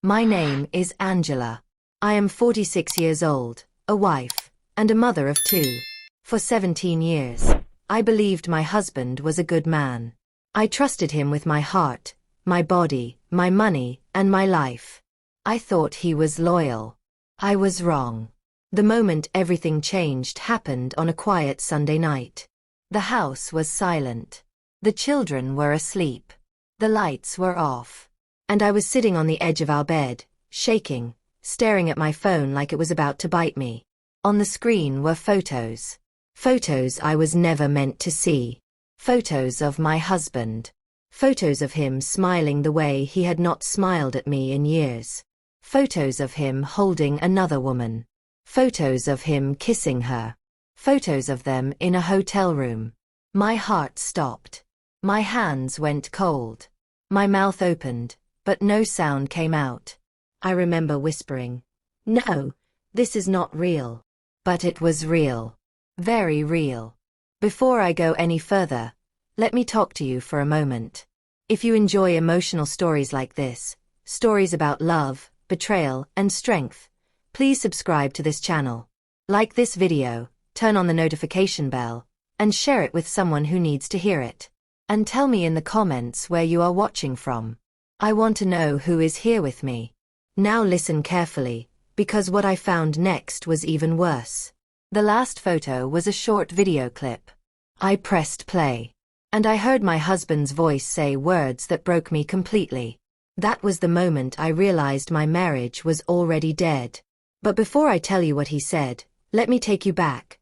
My name is Angela. I am 46 years old, a wife, and a mother of two. For 17 years, I believed my husband was a good man. I trusted him with my heart, my body, my money, and my life. I thought he was loyal. I was wrong. The moment everything changed happened on a quiet Sunday night. The house was silent. The children were asleep. The lights were off. And I was sitting on the edge of our bed, shaking, staring at my phone like it was about to bite me. On the screen were photos. Photos I was never meant to see. Photos of my husband. Photos of him smiling the way he had not smiled at me in years. Photos of him holding another woman. Photos of him kissing her. Photos of them in a hotel room. My heart stopped. My hands went cold. My mouth opened, but no sound came out. I remember whispering, "No, this is not real." But it was real. Very real. Before I go any further, let me talk to you for a moment. If you enjoy emotional stories like this, stories about love, betrayal, and strength, please subscribe to this channel. Like this video, turn on the notification bell, and share it with someone who needs to hear it. And tell me in the comments where you are watching from. I want to know who is here with me. Now listen carefully, because what I found next was even worse. The last photo was a short video clip. I pressed play. And I heard my husband's voice say words that broke me completely. That was the moment I realized my marriage was already dead. But before I tell you what he said, let me take you back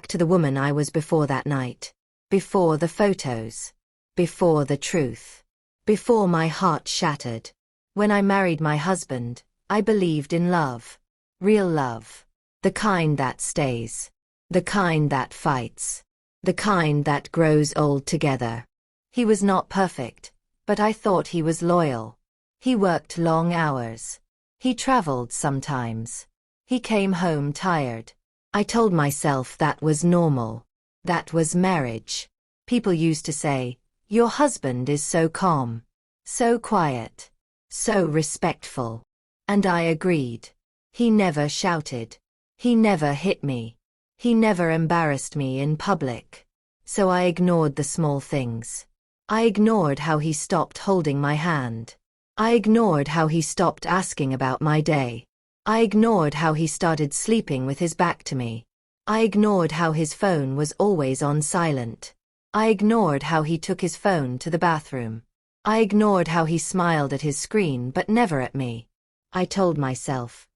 to the woman I was before that night. Before the photos. Before the truth. Before my heart shattered. When I married my husband, I believed in love. Real love. The kind that stays. The kind that fights. The kind that grows old together. He was not perfect, but I thought he was loyal. He worked long hours. He traveled sometimes. He came home tired. I told myself that was normal. That was marriage. People used to say, "Your husband is so calm, so quiet, so respectful." And I agreed. He never shouted. He never hit me. He never embarrassed me in public. So I ignored the small things. I ignored how he stopped holding my hand. I ignored how he stopped asking about my day. I ignored how he started sleeping with his back to me. I ignored how his phone was always on silent. I ignored how he took his phone to the bathroom. I ignored how he smiled at his screen but never at me. I told myself,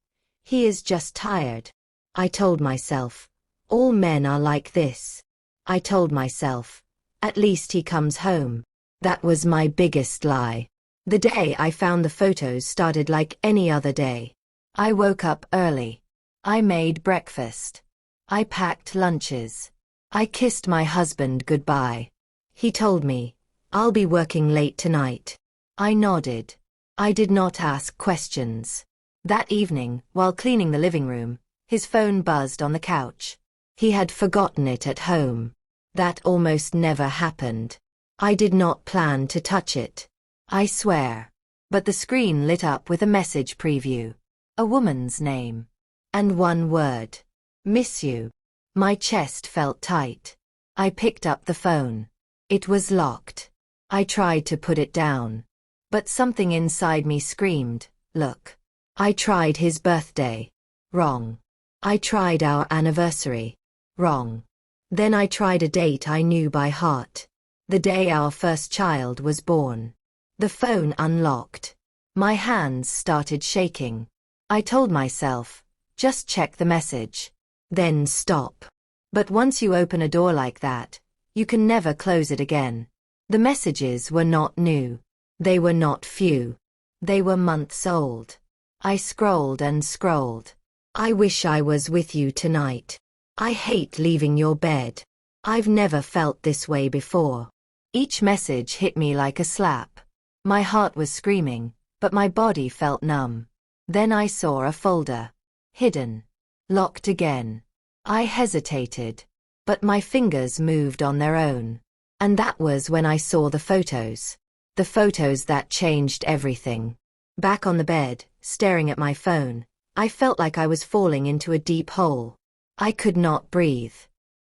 he is just tired. I told myself, all men are like this. I told myself, at least he comes home. That was my biggest lie. The day I found the photos started like any other day. I woke up early. I made breakfast. I packed lunches. I kissed my husband goodbye. He told me, "I'll be working late tonight." I nodded. I did not ask questions. That evening, while cleaning the living room, his phone buzzed on the couch. He had forgotten it at home. That almost never happened. I did not plan to touch it. I swear. But the screen lit up with a message preview. A woman's name. And one word. Miss you. My chest felt tight. I picked up the phone. It was locked. I tried to put it down. But something inside me screamed, look. I tried his birthday. Wrong. I tried our anniversary. Wrong. Then I tried a date I knew by heart. The day our first child was born. The phone unlocked. My hands started shaking. I told myself, just check the message. Then stop. But once you open a door like that, you can never close it again. The messages were not new. They were not few. They were months old. I scrolled and scrolled. I wish I was with you tonight. I hate leaving your bed. I've never felt this way before. Each message hit me like a slap. My heart was screaming, but my body felt numb. Then I saw a folder. Hidden. Locked again. I hesitated. But my fingers moved on their own. And that was when I saw the photos. The photos that changed everything. Back on the bed, staring at my phone, I felt like I was falling into a deep hole. I could not breathe.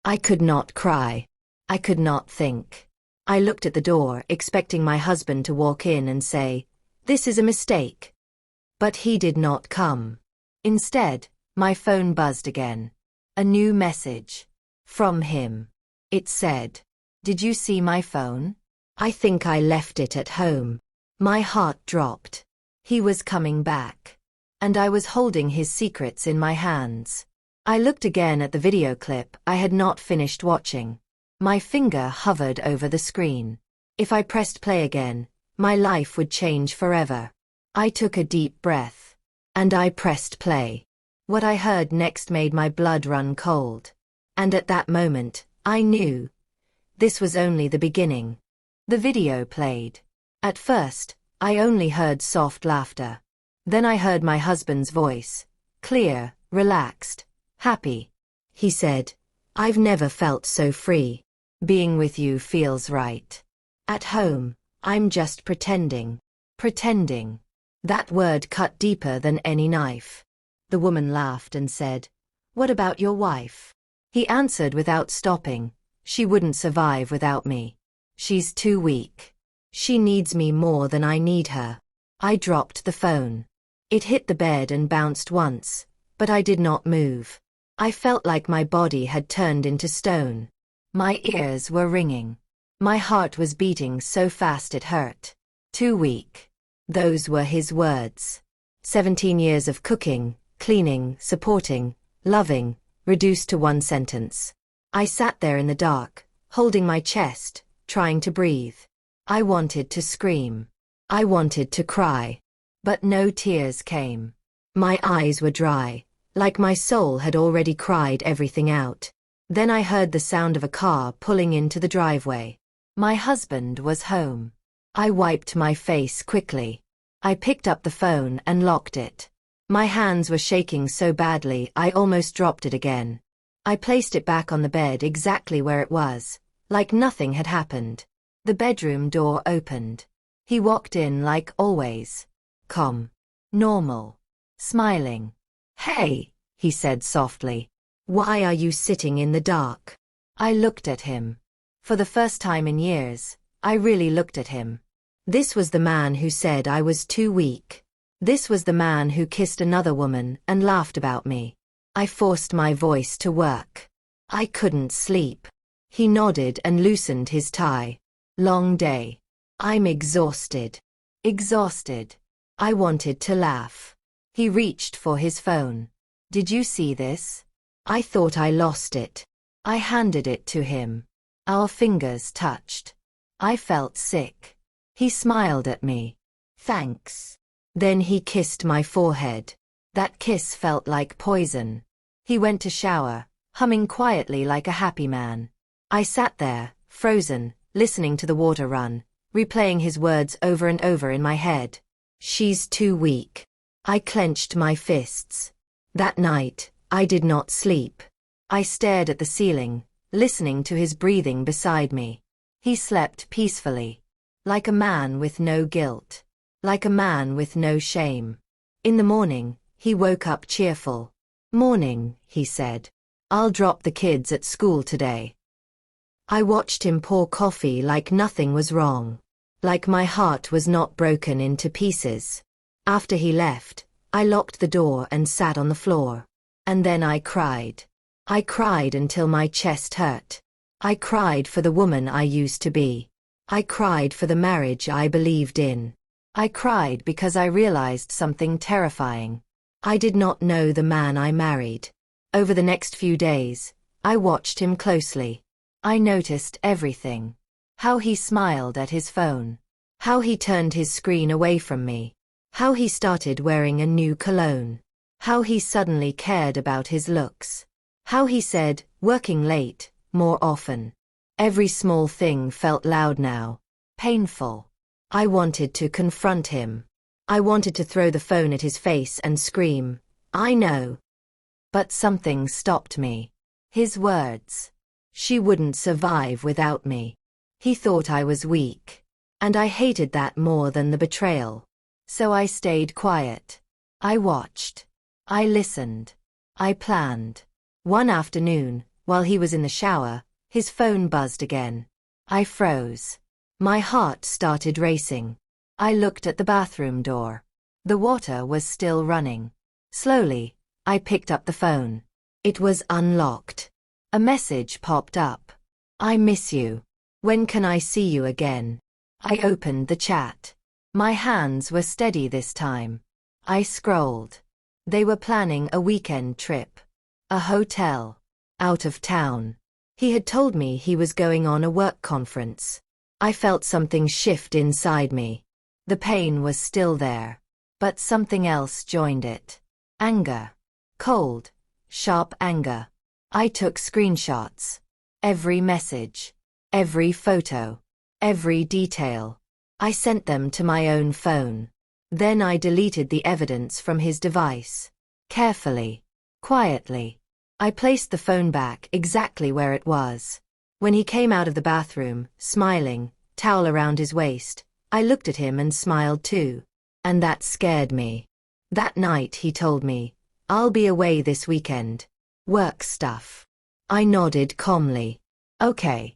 I could not cry. I could not think. I looked at the door, expecting my husband to walk in and say, "This is a mistake." But he did not come. Instead, my phone buzzed again. A new message. From him. It said, "Did you see my phone? I think I left it at home." My heart dropped. He was coming back. And I was holding his secrets in my hands. I looked again at the video clip I had not finished watching. My finger hovered over the screen. If I pressed play again, my life would change forever. I took a deep breath. And I pressed play. What I heard next made my blood run cold. And at that moment, I knew. This was only the beginning. The video played. At first, I only heard soft laughter. Then I heard my husband's voice. Clear, relaxed, happy. He said, "I've never felt so free. Being with you feels right. At home, I'm just pretending." Pretending. That word cut deeper than any knife. The woman laughed and said, "What about your wife?" He answered without stopping, "She wouldn't survive without me. She's too weak. She needs me more than I need her." I dropped the phone. It hit the bed and bounced once, but I did not move. I felt like my body had turned into stone. My ears were ringing. My heart was beating so fast it hurt. Too weak. Those were his words. 17 years of cooking, cleaning, supporting, loving, reduced to one sentence. I sat there in the dark, holding my chest, trying to breathe. I wanted to scream. I wanted to cry. But no tears came. My eyes were dry, like my soul had already cried everything out. Then I heard the sound of a car pulling into the driveway. My husband was home. I wiped my face quickly. I picked up the phone and locked it. My hands were shaking so badly I almost dropped it again. I placed it back on the bed exactly where it was, like nothing had happened. The bedroom door opened. He walked in like always. Calm. Normal. Smiling. "Hey," he said softly. "Why are you sitting in the dark?" I looked at him. For the first time in years, I really looked at him. This was the man who said I was too weak. This was the man who kissed another woman and laughed about me. I forced my voice to work. I couldn't sleep. He nodded and loosened his tie. "Long day. I'm exhausted." Exhausted. I wanted to laugh. He reached for his phone. "Did you see this?" I thought I lost it. I handed it to him. Our fingers touched. I felt sick. He smiled at me. "Thanks." Then he kissed my forehead. That kiss felt like poison. He went to shower, humming quietly like a happy man. I sat there, frozen, listening to the water run, replaying his words over and over in my head. "She's too weak." I clenched my fists. That night, I did not sleep. I stared at the ceiling, listening to his breathing beside me. He slept peacefully. Like a man with no guilt. Like a man with no shame. In the morning, he woke up cheerful. "Morning," he said. "I'll drop the kids at school today." I watched him pour coffee like nothing was wrong. Like my heart was not broken into pieces. After he left, I locked the door and sat on the floor. And then I cried. I cried until my chest hurt. I cried for the woman I used to be. I cried for the marriage I believed in. I cried because I realized something terrifying. I did not know the man I married. Over the next few days, I watched him closely. I noticed everything. How he smiled at his phone. How he turned his screen away from me. How he started wearing a new cologne. How he suddenly cared about his looks. How he said, "Working late," more often. Every small thing felt loud now. Painful. I wanted to confront him. I wanted to throw the phone at his face and scream, "I know." But something stopped me. His words. "She wouldn't survive without me." He thought I was weak. And I hated that more than the betrayal. So I stayed quiet. I watched. I listened. I planned. One afternoon, while he was in the shower, his phone buzzed again. I froze. My heart started racing. I looked at the bathroom door. The water was still running. Slowly, I picked up the phone. It was unlocked. A message popped up. I miss you. When can I see you again? I opened the chat. My hands were steady this time. I scrolled. They were planning a weekend trip. A hotel. Out of town. He had told me he was going on a work conference. I felt something shift inside me. The pain was still there. But something else joined it. Anger. Cold, sharp anger. I took screenshots. Every message. Every photo. Every detail. I sent them to my own phone. Then I deleted the evidence from his device. Carefully. Quietly. I placed the phone back exactly where it was. When he came out of the bathroom, smiling, towel around his waist, I looked at him and smiled too. And that scared me. That night he told me, "I'll be away this weekend. Work stuff." I nodded calmly. "Okay."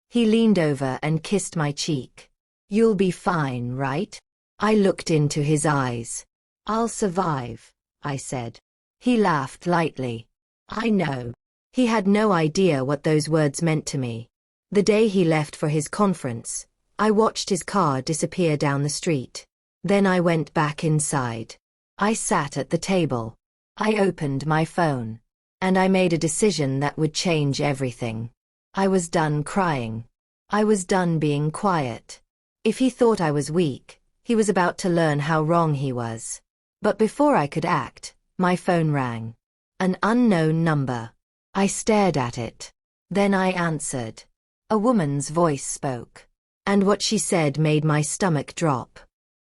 He leaned over and kissed my cheek. "You'll be fine, right?" I looked into his eyes. "I'll survive," I said. He laughed lightly. "I know." He had no idea what those words meant to me. The day he left for his conference, I watched his car disappear down the street. Then I went back inside. I sat at the table. I opened my phone. And I made a decision that would change everything. I was done crying. I was done being quiet. If he thought I was weak, he was about to learn how wrong he was. But before I could act, my phone rang. An unknown number. I stared at it. Then I answered. A woman's voice spoke. And what she said made my stomach drop.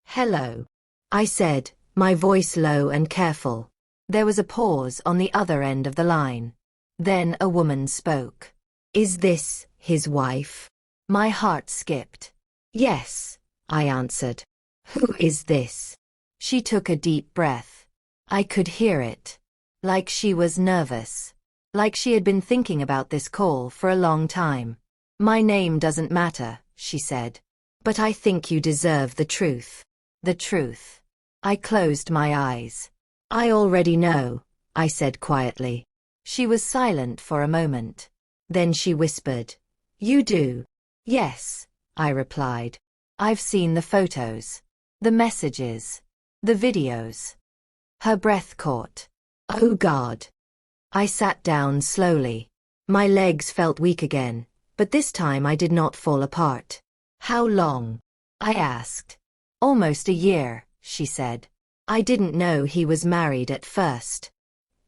"Hello," I said, my voice low and careful. There was a pause on the other end of the line. Then a woman spoke. "Is this his wife?" My heart skipped. "Yes," I answered. "Who is this?" She took a deep breath. I could hear it. Like she was nervous. Like she had been thinking about this call for a long time. "My name doesn't matter," she said. "But I think you deserve the truth." The truth. I closed my eyes. "I already know," I said quietly. She was silent for a moment. Then she whispered. "You do?" "Yes," I replied. "I've seen the photos. The messages. The videos." Her breath caught. "Oh God." I sat down slowly. My legs felt weak again, but this time I did not fall apart. "How long?" I asked. "Almost a year," she said. "I didn't know he was married at first.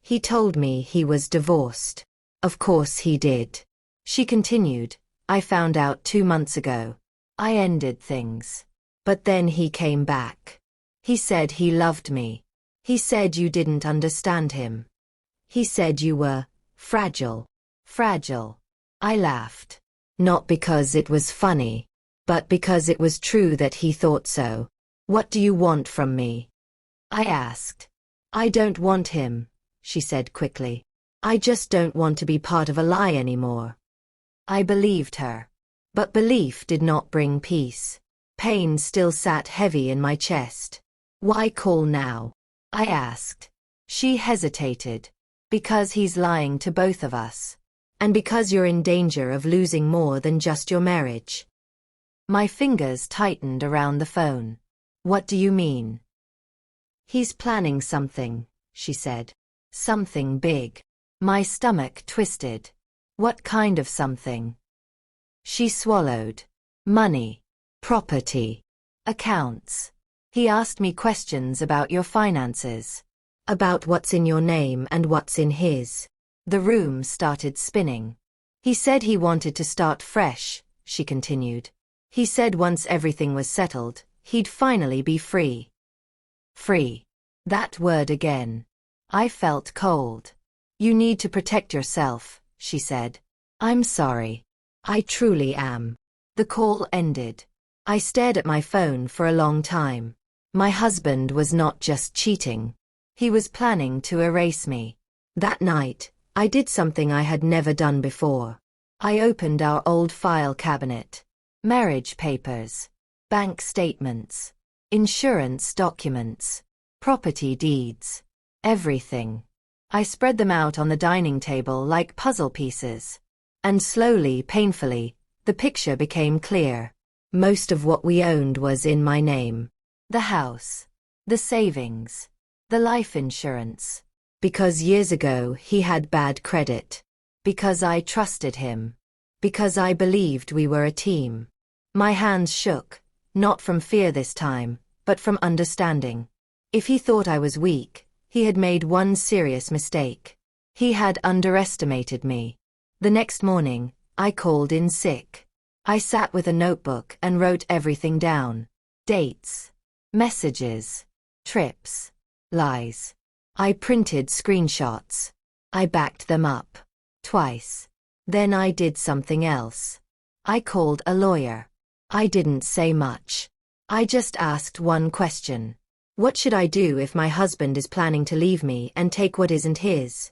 He told me he was divorced." "Of course he did." She continued. "I found out 2 months ago. I ended things. But then he came back. He said he loved me. He said you didn't understand him. He said you were fragile." Fragile. I laughed. Not because it was funny, but because it was true that he thought so. "What do you want from me?" I asked. "I don't want him," she said quickly. "I just don't want to be part of a lie anymore." I believed her. But belief did not bring peace. Pain still sat heavy in my chest. "Why call now?" I asked. She hesitated. "Because he's lying to both of us. And because you're in danger of losing more than just your marriage." My fingers tightened around the phone. "What do you mean?" "He's planning something," she said. "Something big." My stomach twisted. "What kind of something?" She swallowed. "Money. Property. Accounts." "He asked me questions about your finances. About what's in your name and what's in his." The room started spinning. "He said he wanted to start fresh," she continued. "He said once everything was settled, he'd finally be free." Free. That word again. I felt cold. "You need to protect yourself," she said. "I'm sorry. I truly am." The call ended. I stared at my phone for a long time. My husband was not just cheating. He was planning to erase me. That night, I did something I had never done before. I opened our old file cabinet. Marriage papers, bank statements, insurance documents, property deeds, everything. I spread them out on the dining table like puzzle pieces. And slowly, painfully, the picture became clear. Most of what we owned was in my name. The house, the savings, the life insurance. Because years ago he had bad credit. Because I trusted him. Because I believed we were a team. My hands shook, not from fear this time, but from understanding. If he thought I was weak, he had made one serious mistake. He had underestimated me. The next morning, I called in sick. I sat with a notebook and wrote everything down. Dates, messages, trips, lies. I printed screenshots. I backed them up. Twice. Then I did something else. I called a lawyer. I didn't say much. I just asked one question. What should I do if my husband is planning to leave me and take what isn't his?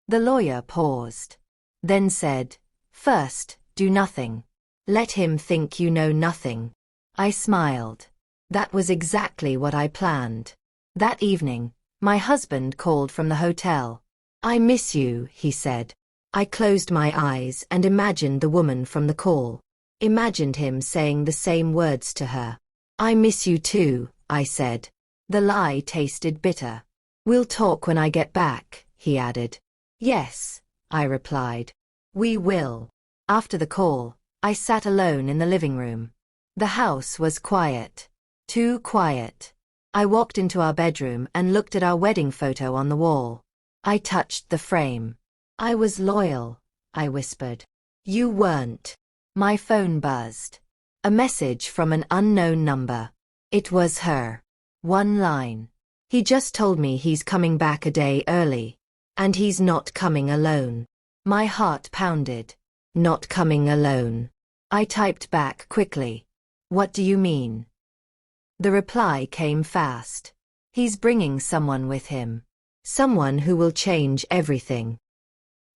The lawyer paused. Then said, "First, do nothing. Let him think you know nothing." I smiled. That was exactly what I planned. That evening, my husband called from the hotel. "I miss you," he said. I closed my eyes and imagined the woman from the call. Imagined him saying the same words to her. "I miss you too," I said. The lie tasted bitter. "We'll talk when I get back," he added. "Yes," I replied. "We will." After the call, I sat alone in the living room. The house was quiet. Too quiet. I walked into our bedroom and looked at our wedding photo on the wall. I touched the frame. "I was loyal," I whispered. "You weren't." My phone buzzed. A message from an unknown number. It was her. One line. "He just told me he's coming back a day early. And he's not coming alone." My heart pounded. "Not coming alone." I typed back quickly. "What do you mean?" The reply came fast. "He's bringing someone with him. Someone who will change everything."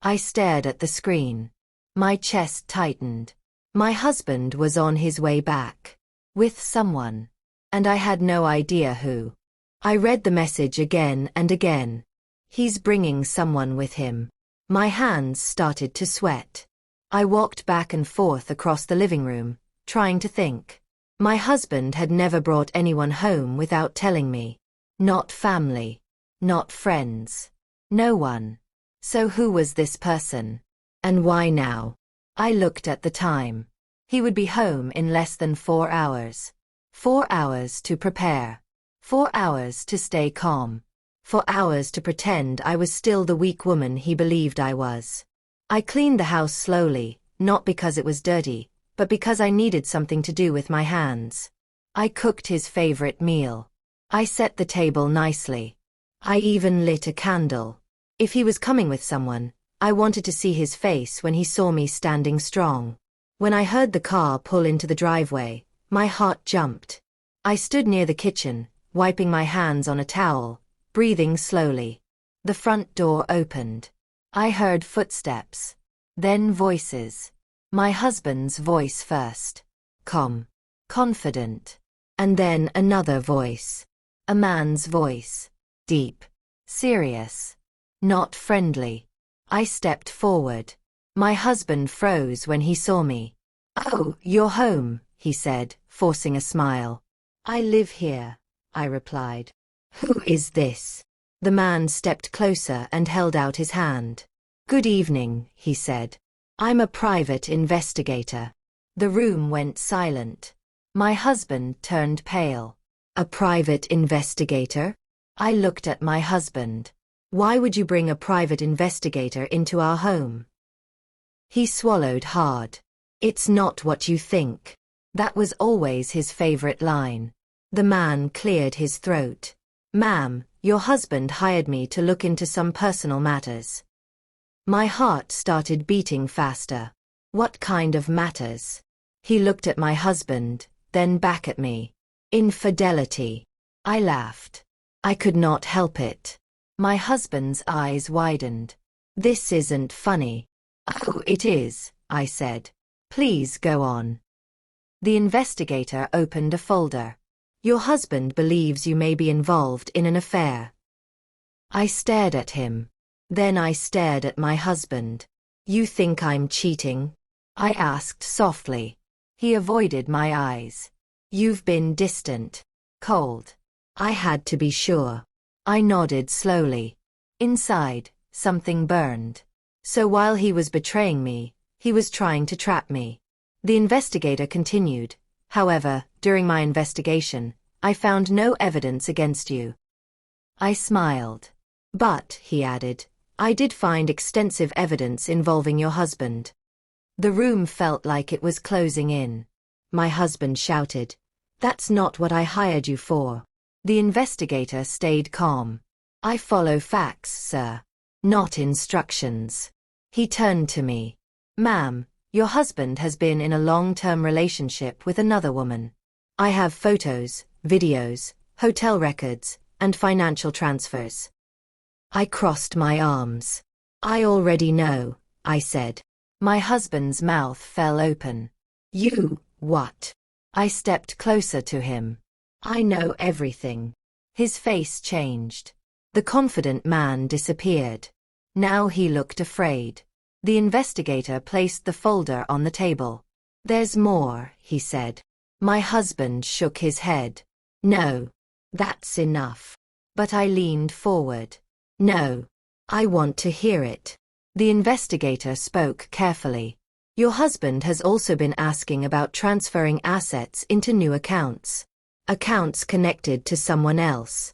I stared at the screen. My chest tightened. My husband was on his way back. With someone. And I had no idea who. I read the message again and again. "He's bringing someone with him." My hands started to sweat. I walked back and forth across the living room, trying to think. My husband had never brought anyone home without telling me. Not family. Not friends. No one. So who was this person? And why now? I looked at the time. He would be home in less than 4 hours. 4 hours to prepare. 4 hours to stay calm. 4 hours to pretend I was still the weak woman he believed I was. I cleaned the house slowly, not because it was dirty, but because I needed something to do with my hands. I cooked his favorite meal. I set the table nicely. I even lit a candle. If he was coming with someone, I wanted to see his face when he saw me standing strong. When I heard the car pull into the driveway, my heart jumped. I stood near the kitchen, wiping my hands on a towel, breathing slowly. The front door opened. I heard footsteps. Then voices. My husband's voice first. Calm. Confident. And then another voice. A man's voice. Deep. Serious. Not friendly. I stepped forward. My husband froze when he saw me. "Oh, you're home," he said, forcing a smile. "I live here," I replied. "Who is this?" The man stepped closer and held out his hand. "Good evening," he said. "I'm a private investigator." The room went silent. My husband turned pale. "A private investigator?" I looked at my husband. "Why would you bring a private investigator into our home?" He swallowed hard. "It's not what you think." That was always his favorite line. The man cleared his throat. "Ma'am, your husband hired me to look into some personal matters." My heart started beating faster. What kind of matters? He looked at my husband, then back at me. "Infidelity." I laughed. I could not help it. My husband's eyes widened. This isn't funny. Oh, it is, I said. Please go on. The investigator opened a folder. Your husband believes you may be involved in an affair. I stared at him. Then I stared at my husband. You think I'm cheating? I asked softly. He avoided my eyes. You've been distant, cold. I had to be sure. I nodded slowly. Inside, something burned. So while he was betraying me, he was trying to trap me. The investigator continued. However, during my investigation, I found no evidence against you. I smiled. But, he added, I did find extensive evidence involving your husband. The room felt like it was closing in. My husband shouted, That's not what I hired you for. The investigator stayed calm. I follow facts, sir. Not instructions. He turned to me. Ma'am, your husband has been in a long-term relationship with another woman. I have photos, videos, hotel records, and financial transfers. I crossed my arms. I already know, I said. My husband's mouth fell open. You, what? I stepped closer to him. I know everything. His face changed. The confident man disappeared. Now he looked afraid. The investigator placed the folder on the table. There's more, he said. My husband shook his head. No. That's enough. But I leaned forward. No. I want to hear it. The investigator spoke carefully. Your husband has also been asking about transferring assets into new accounts. Accounts connected to someone else.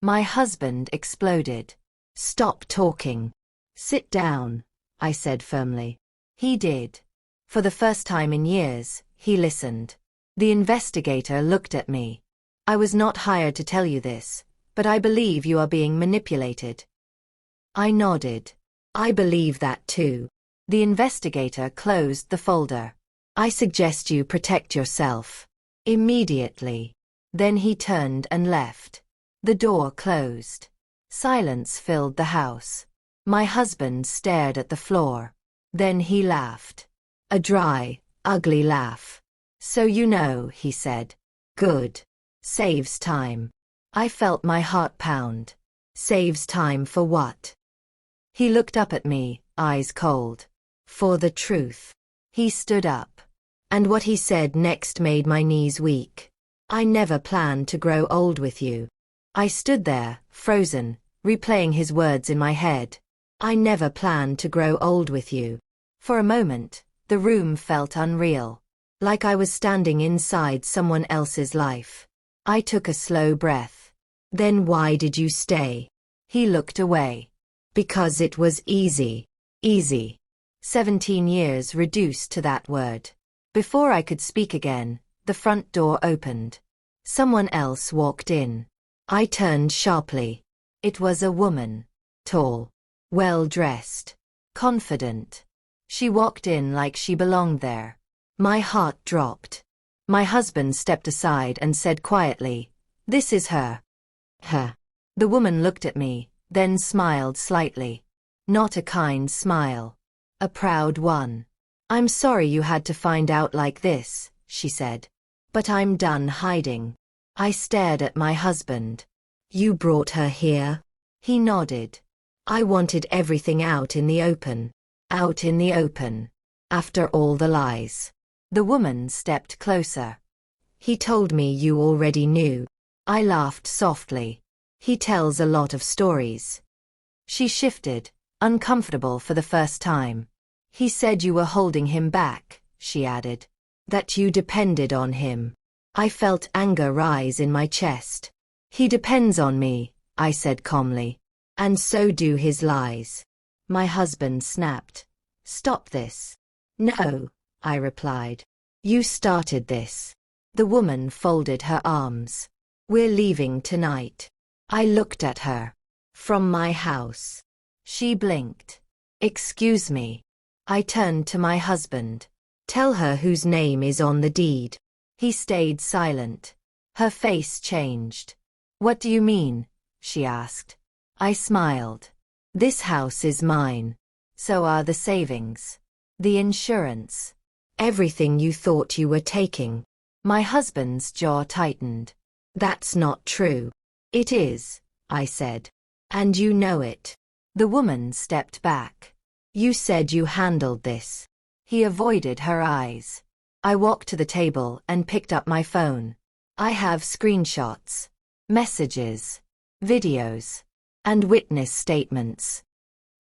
My husband exploded. Stop talking. Sit down, I said firmly. He did. For the first time in years, he listened. The investigator looked at me. I was not hired to tell you this, but I believe you are being manipulated. I nodded. I believe that too. The investigator closed the folder. I suggest you protect yourself. Immediately. Then he turned and left. The door closed. Silence filled the house. My husband stared at the floor. Then he laughed. A dry, ugly laugh. So you know, he said. Good. Saves time. I felt my heart pound. Saves time for what? He looked up at me, eyes cold. For the truth. He stood up. And what he said next made my knees weak. I never planned to grow old with you. I stood there, frozen, replaying his words in my head. I never planned to grow old with you. For a moment, the room felt unreal. Like I was standing inside someone else's life. I took a slow breath. Then why did you stay? He looked away. Because it was easy. Easy. 17 years reduced to that word. Before I could speak again, the front door opened. Someone else walked in. I turned sharply. It was a woman. Tall. Well-dressed. Confident. She walked in like she belonged there. My heart dropped. My husband stepped aside and said quietly, This is her. Her. The woman looked at me, then smiled slightly. Not a kind smile. A proud one. I'm sorry you had to find out like this, she said. But I'm done hiding. I stared at my husband. You brought her here? He nodded. I wanted everything out in the open. Out in the open. After all the lies. The woman stepped closer. He told me you already knew. I laughed softly. He tells a lot of stories. She shifted, uncomfortable for the first time. He said you were holding him back, she added. That you depended on him. I felt anger rise in my chest. He depends on me, I said calmly. And so do his lies. My husband snapped. Stop this. No, I replied. You started this. The woman folded her arms. We're leaving tonight. I looked at her. From my house. She blinked. Excuse me. I turned to my husband. Tell her whose name is on the deed. He stayed silent. Her face changed. What do you mean? She asked. I smiled. This house is mine. So are the savings. The insurance. Everything you thought you were taking. My husband's jaw tightened. That's not true. It is, I said. And you know it. The woman stepped back. You said you handled this. He avoided her eyes. I walked to the table and picked up my phone. I have screenshots, messages, videos, and witness statements.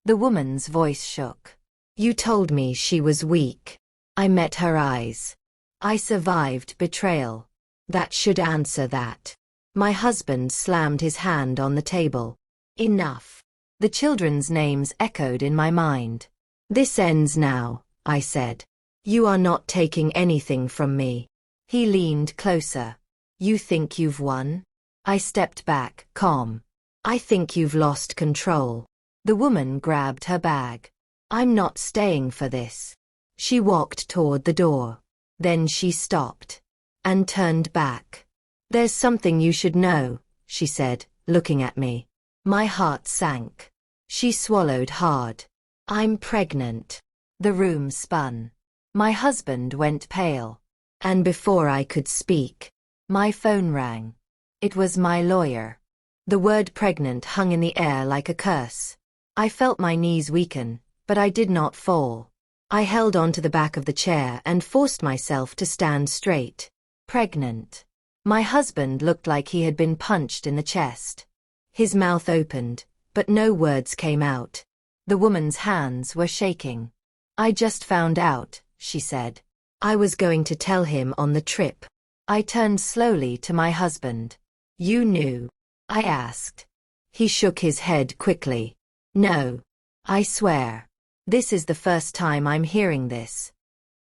The woman's voice shook. You told me she was weak. I met her eyes. I survived betrayal. That should answer that. My husband slammed his hand on the table. Enough. The children's names echoed in my mind. This ends now, I said. You are not taking anything from me. He leaned closer. You think you've won? I stepped back, calm. I think you've lost control. The woman grabbed her bag. I'm not staying for this. She walked toward the door. Then she stopped. And turned back. There's something you should know, she said, looking at me. My heart sank. She swallowed hard. I'm pregnant. The room spun. My husband went pale. And before I could speak, my phone rang. It was my lawyer. The word pregnant hung in the air like a curse. I felt my knees weaken, but I did not fall. I held onto the back of the chair and forced myself to stand straight. Pregnant. My husband looked like he had been punched in the chest. His mouth opened, but no words came out. The woman's hands were shaking. I just found out, she said. I was going to tell him on the trip. I turned slowly to my husband. You knew? I asked. He shook his head quickly. No. I swear. This is the first time I'm hearing this.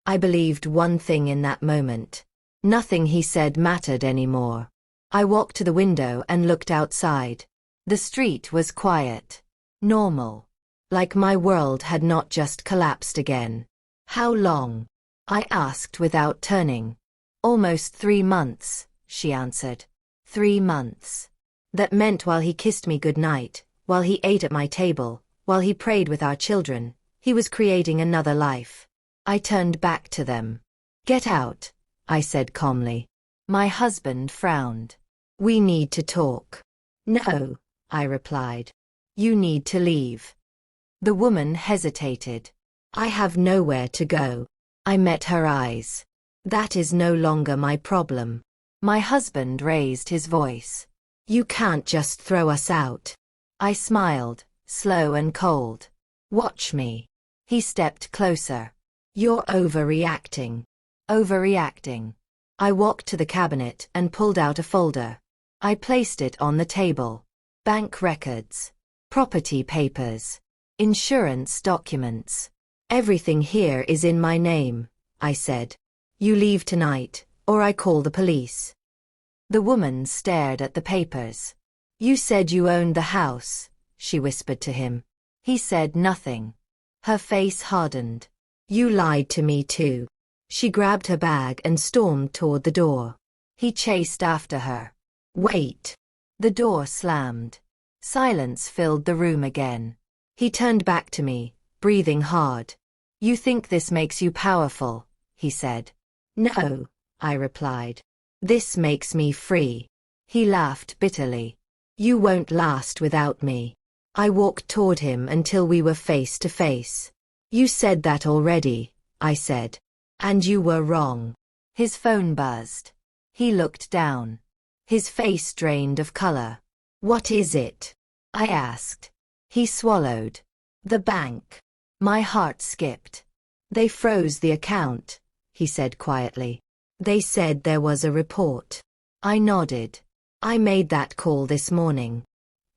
I believed one thing in that moment. Nothing he said mattered anymore. I walked to the window and looked outside. The street was quiet. Normal. Like my world had not just collapsed again. How long? I asked without turning. Almost 3 months, she answered. 3 months. That meant while he kissed me goodnight, while he ate at my table, while he prayed with our children, he was creating another life. I turned back to them. Get out, I said calmly. My husband frowned. We need to talk. No, I replied. You need to leave. The woman hesitated. I have nowhere to go. I met her eyes. That is no longer my problem. My husband raised his voice. You can't just throw us out. I smiled, slow and cold. Watch me. He stepped closer. You're overreacting. Overreacting. I walked to the cabinet and pulled out a folder. I placed it on the table. Bank records. Property papers. Insurance documents. Everything here is in my name, I said. You leave tonight, or I call the police. The woman stared at the papers. You said you owned the house, she whispered to him. He said nothing. Her face hardened. You lied to me too. She grabbed her bag and stormed toward the door. He chased after her. Wait. The door slammed. Silence filled the room again. He turned back to me, breathing hard. You think this makes you powerful, he said. No, I replied. This makes me free. He laughed bitterly. You won't last without me. I walked toward him until we were face to face. You said that already, I said. And you were wrong. His phone buzzed. He looked down. His face drained of color. What is it? I asked. He swallowed. The bank. My heart skipped. They froze the account, he said quietly. They said there was a report. I nodded. I made that call this morning.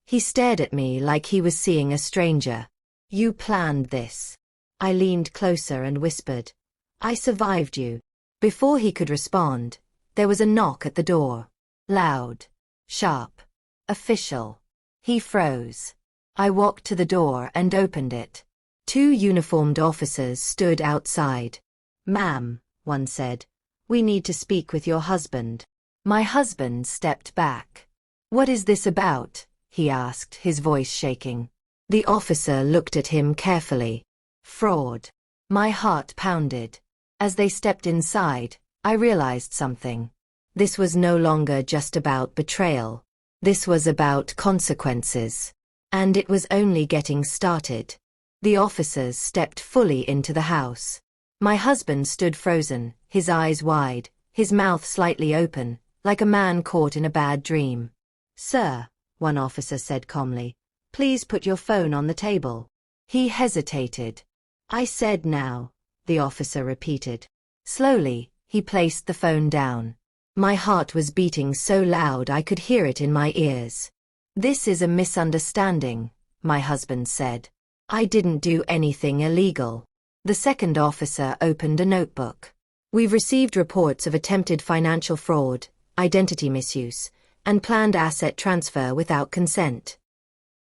He stared at me like he was seeing a stranger. You planned this. I leaned closer and whispered. I survived you. Before he could respond, there was a knock at the door. Loud. Sharp. Official. He froze. I walked to the door and opened it. 2 uniformed officers stood outside. Ma'am, one said, we need to speak with your husband. My husband stepped back. "What is this about?" he asked, his voice shaking. The officer looked at him carefully. "Fraud." My heart pounded. As they stepped inside, I realized something. This was no longer just about betrayal. This was about consequences. And it was only getting started. The officers stepped fully into the house. My husband stood frozen, his eyes wide, his mouth slightly open, like a man caught in a bad dream. "Sir," one officer said calmly, "please put your phone on the table." He hesitated. "I said now," the officer repeated. Slowly, he placed the phone down. My heart was beating so loud I could hear it in my ears. "This is a misunderstanding," my husband said. "I didn't do anything illegal." The second officer opened a notebook. "We've received reports of attempted financial fraud, identity misuse, and planned asset transfer without consent."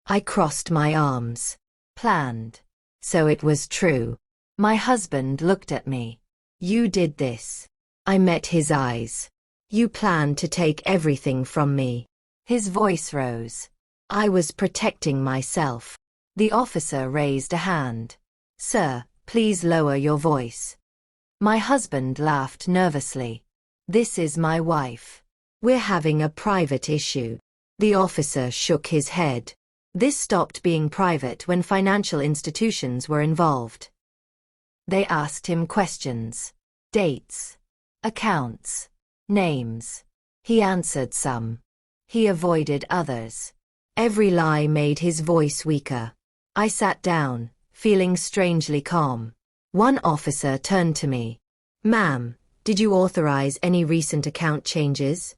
I crossed my arms. Planned. So it was true. My husband looked at me. "You did this." I met his eyes. "You planned to take everything from me." His voice rose. "I was protecting myself." The officer raised a hand. "Sir, please lower your voice." My husband laughed nervously. "This is my wife. We're having a private issue." The officer shook his head. This stopped being private when financial institutions were involved. They asked him questions. Dates. Accounts. Names. He answered some. He avoided others. Every lie made his voice weaker. I sat down, feeling strangely calm. One officer turned to me. "Ma'am, did you authorize any recent account changes?"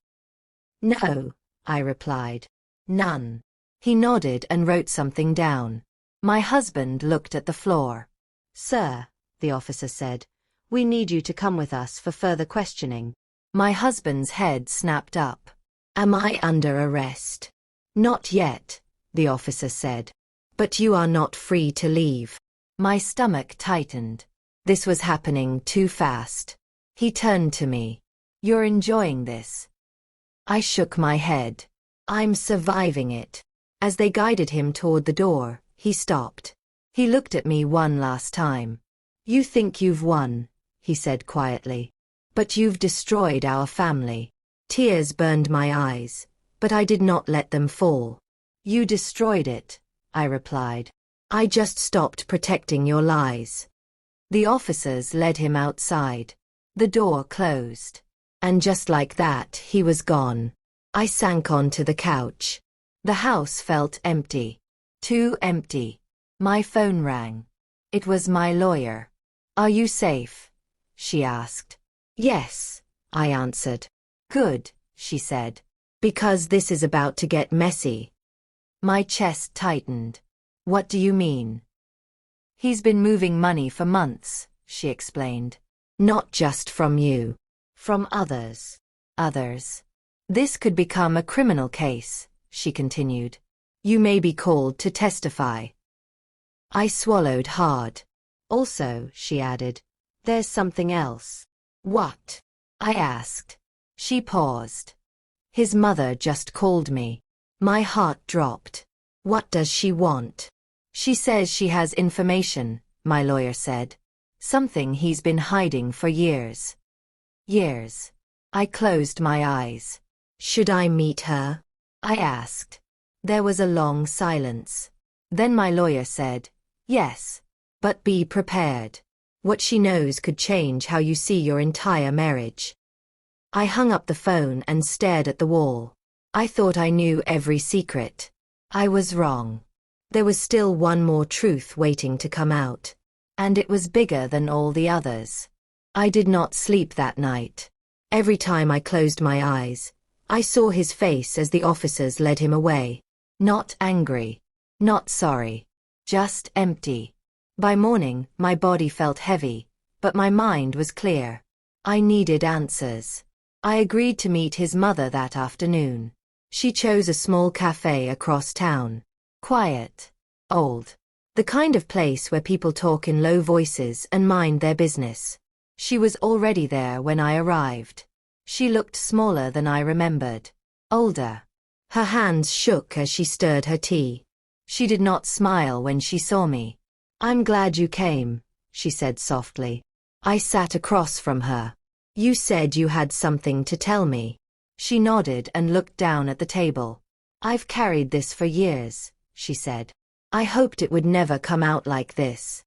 "No," I replied. "None." He nodded and wrote something down. My husband looked at the floor. "Sir," the officer said, "we need you to come with us for further questioning." My husband's head snapped up. "Am I under arrest?" "Not yet," the officer said. "But you are not free to leave." My stomach tightened. This was happening too fast. He turned to me. "You're enjoying this?" I shook my head. "I'm surviving it." As they guided him toward the door, he stopped. He looked at me one last time. "You think you've won," he said quietly. "But you've destroyed our family." Tears burned my eyes, but I did not let them fall. "You destroyed it," I replied. "I just stopped protecting your lies." The officers led him outside. The door closed. And just like that, he was gone. I sank onto the couch. The house felt empty. Too empty. My phone rang. It was my lawyer. "Are you safe?" she asked. "Yes," I answered. "Good," she said. "Because this is about to get messy." My chest tightened. "What do you mean?" "He's been moving money for months," she explained. "Not just from you. From others." "Others." "This could become a criminal case," she continued. "You may be called to testify." I swallowed hard. "Also," she added, "there's something else." "What?" I asked. She paused. "His mother just called me." My heart dropped. "What does she want?" "She says she has information," my lawyer said. "Something he's been hiding for years." Years. I closed my eyes. "Should I meet her?" I asked. There was a long silence. Then my lawyer said, "Yes. But be prepared. What she knows could change how you see your entire marriage." I hung up the phone and stared at the wall. I thought I knew every secret. I was wrong. There was still one more truth waiting to come out. And it was bigger than all the others. I did not sleep that night. Every time I closed my eyes, I saw his face as the officers led him away. Not angry. Not sorry. Just empty. By morning, my body felt heavy, but my mind was clear. I needed answers. I agreed to meet his mother that afternoon. She chose a small cafe across town. Quiet. Old. The kind of place where people talk in low voices and mind their business. She was already there when I arrived. She looked smaller than I remembered. Older. Her hands shook as she stirred her tea. She did not smile when she saw me. "I'm glad you came," she said softly. I sat across from her. "You said you had something to tell me." She nodded and looked down at the table. "I've carried this for years," she said. "I hoped it would never come out like this."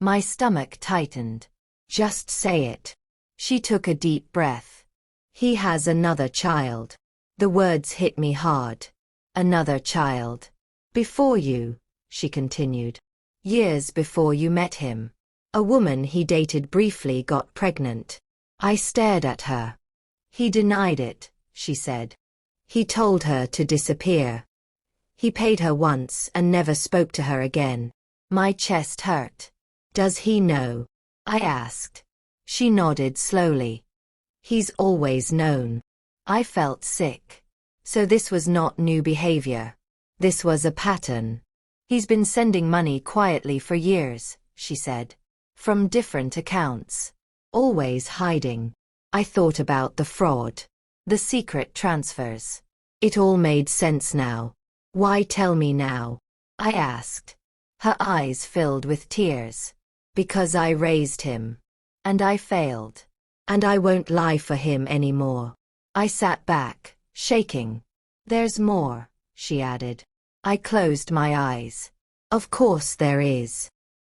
My stomach tightened. "Just say it." She took a deep breath. "He has another child." The words hit me hard. "Another child. Before you," she continued. "Years before you met him. A woman he dated briefly got pregnant." I stared at her. "He denied it," she said. "He told her to disappear. He paid her once and never spoke to her again." My chest hurt. "Does he know?" I asked. She nodded slowly. "He's always known." I felt sick. So this was not new behavior. This was a pattern. "He's been sending money quietly for years," she said. "From different accounts. Always hiding." I thought about the fraud. The secret transfers. It all made sense now. "Why tell me now?" I asked. Her eyes filled with tears. "Because I raised him. And I failed. And I won't lie for him anymore." I sat back, shaking. "There's more," she added. I closed my eyes. "Of course there is.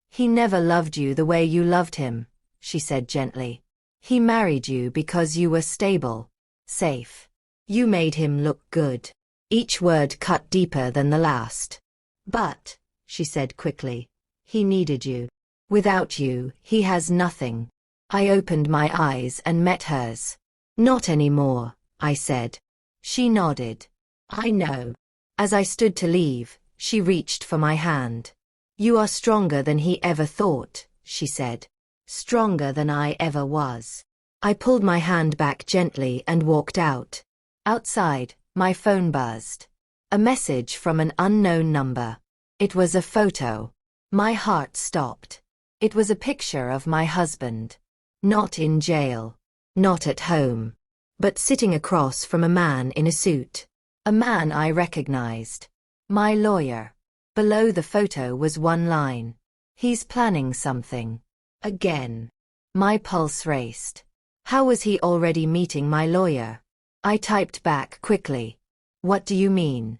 He never loved you the way you loved him," she said gently. "He married you because you were stable, safe. You made him look good." Each word cut deeper than the last. "But," she said quickly, "he needed you. Without you, he has nothing." I opened my eyes and met hers. "Not anymore," I said. She nodded. "I know." As I stood to leave, she reached for my hand. "You are stronger than he ever thought," she said. "Stronger than I ever was." I pulled my hand back gently and walked out. Outside, my phone buzzed. A message from an unknown number. It was a photo. My heart stopped. It was a picture of my husband. Not in jail. Not at home. But sitting across from a man in a suit. A man I recognized. My lawyer. Below the photo was one line. "He's planning something. Again." My pulse raced. How was he already meeting my lawyer? I typed back quickly. "What do you mean?"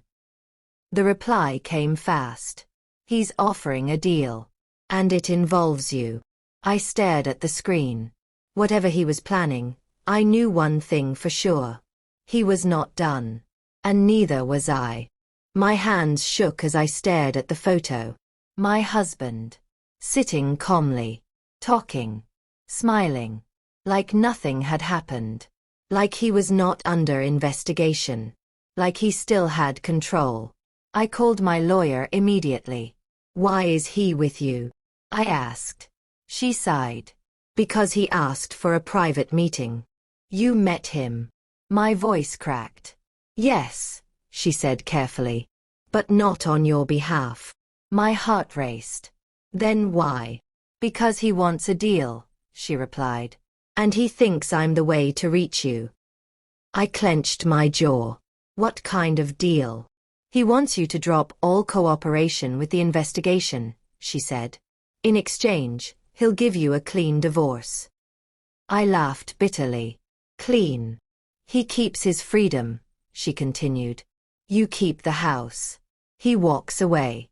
The reply came fast. "He's offering a deal. And it involves you." I stared at the screen. Whatever he was planning, I knew one thing for sure. He was not done. And neither was I. My hands shook as I stared at the photo. My husband. Sitting calmly. Talking. Smiling. Like nothing had happened. Like he was not under investigation. Like he still had control. I called my lawyer immediately. "Why is he with you?" I asked. She sighed. "Because he asked for a private meeting." "You met him?" My voice cracked. "Yes," she said carefully. "But not on your behalf." My heart raced. "Then why?" "Because he wants a deal," she replied. "And he thinks I'm the way to reach you." I clenched my jaw. "What kind of deal?" "He wants you to drop all cooperation with the investigation," she said. "In exchange, he'll give you a clean divorce." I laughed bitterly. "Clean. He keeps his freedom," she continued. "You keep the house. He walks away."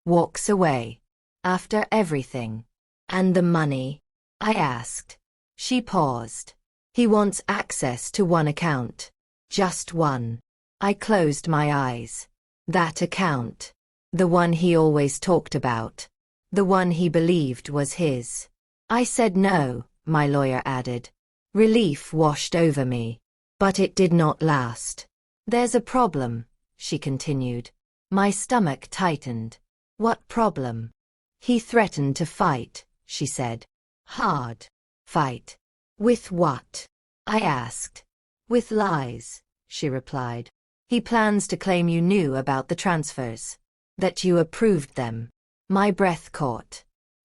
"Walks away? After everything? And the money?" I asked. She paused. "He wants access to one account. Just one." I closed my eyes. That account. The one he always talked about. The one he believed was his. I said no, my lawyer added. Relief washed over me. But it did not last. "There's a problem," she continued. My stomach tightened. "What problem?" "He threatened to fight," she said. "Hard. Fight. With what?" I asked. "With lies," she replied. "He plans to claim you knew about the transfers. That you approved them." My breath caught.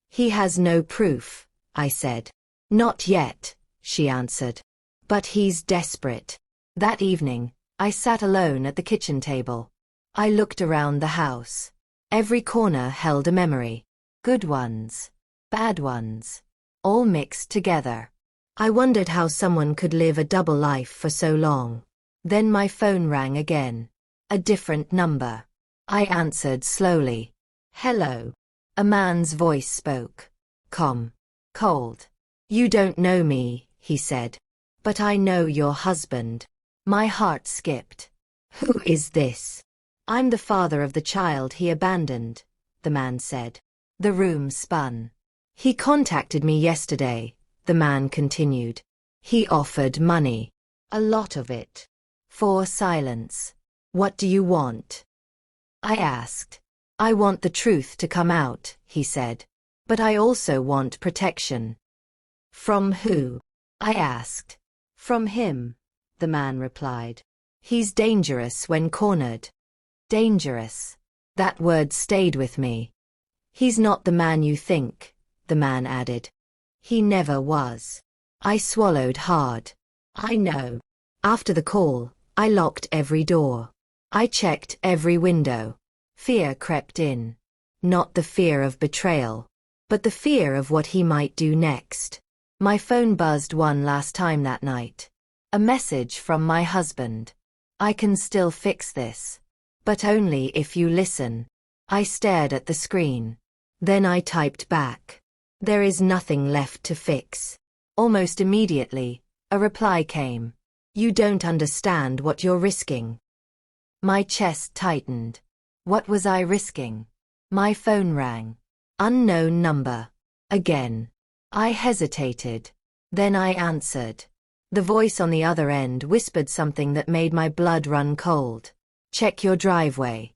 "He has no proof," I said. "Not yet," she answered. "But he's desperate." That evening, I sat alone at the kitchen table. I looked around the house. Every corner held a memory. Good ones, bad ones, all mixed together. I wondered how someone could live a double life for so long. Then my phone rang again. A different number. I answered slowly. Hello. A man's voice spoke. Calm. Cold. You don't know me, he said. But I know your husband. My heart skipped. Who is this? I'm the father of the child he abandoned, the man said. The room spun. He contacted me yesterday, the man continued. He offered money. A lot of it. For silence. What do you want? I asked. I want the truth to come out, he said. But I also want protection. From who? I asked. From him, the man replied. He's dangerous when cornered. Dangerous. That word stayed with me. He's not the man you think, the man added. He never was. I swallowed hard. I know. After the call, I locked every door. I checked every window. Fear crept in. Not the fear of betrayal, but the fear of what he might do next. My phone buzzed one last time that night. A message from my husband. I can still fix this. But only if you listen. I stared at the screen. Then I typed back. There is nothing left to fix. Almost immediately, a reply came. You don't understand what you're risking. My chest tightened. What was I risking? My phone rang. Unknown number. Again. I hesitated. Then I answered. The voice on the other end whispered something that made my blood run cold. Check your driveway.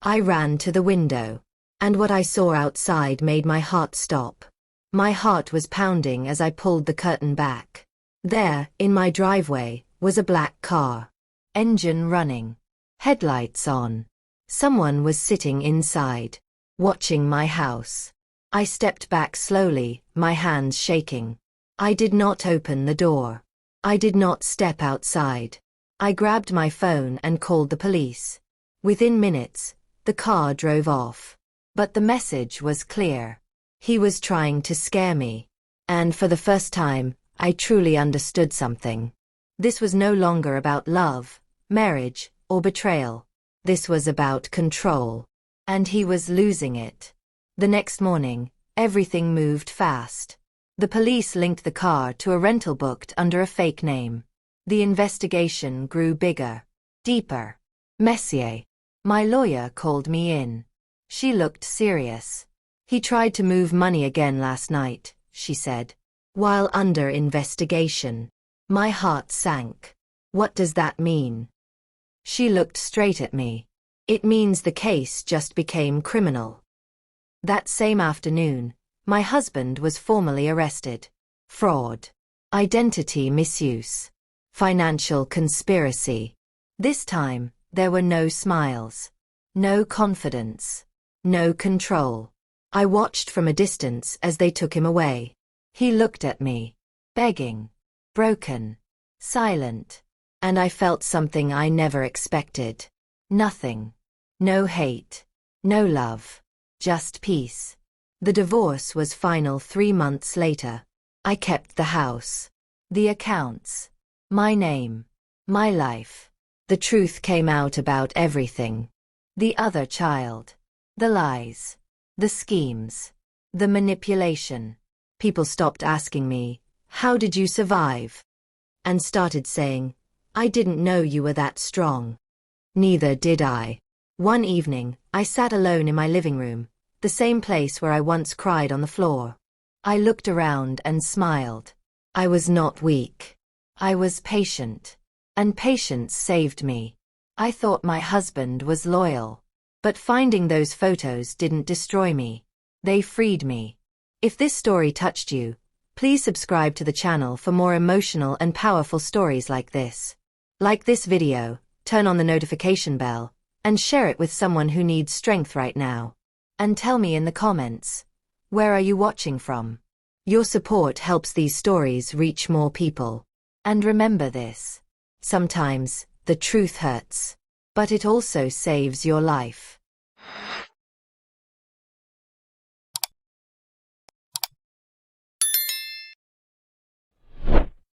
I ran to the window. And what I saw outside made my heart stop. My heart was pounding as I pulled the curtain back. There, in my driveway, was a black car. Engine running. Headlights on. Someone was sitting inside, watching my house. I stepped back slowly, my hands shaking. I did not open the door. I did not step outside. I grabbed my phone and called the police. Within minutes, the car drove off. But the message was clear. He was trying to scare me. And for the first time, I truly understood something. This was no longer about love, marriage, or betrayal. This was about control. And he was losing it. The next morning, everything moved fast. The police linked the car to a rental booked under a fake name. The investigation grew bigger, deeper, messier. My lawyer called me in. She looked serious. He tried to move money again last night, she said. While under investigation. My heart sank. What does that mean? She looked straight at me. It means the case just became criminal. That same afternoon, my husband was formally arrested. Fraud. Identity misuse. Financial conspiracy. This time, there were no smiles. No confidence. No control. I watched from a distance as they took him away. He looked at me. Begging. Broken. Silent. And I felt something I never expected. Nothing. No hate. No love. Just peace. The divorce was final 3 months later. I kept the house. The accounts. My name. My life. The truth came out about everything. The other child. The lies. The schemes. The manipulation. People stopped asking me, "How did you survive?" And started saying, "I didn't know you were that strong." Neither did I. One evening, I sat alone in my living room, the same place where I once cried on the floor. I looked around and smiled. I was not weak. I was patient. And patience saved me. I thought my husband was loyal. But finding those photos didn't destroy me. They freed me. If this story touched you, please subscribe to the channel for more emotional and powerful stories like this. Like this video, turn on the notification bell, and share it with someone who needs strength right now. And tell me in the comments, where are you watching from? Your support helps these stories reach more people. And remember this. Sometimes, The truth hurts. But it also saves your life.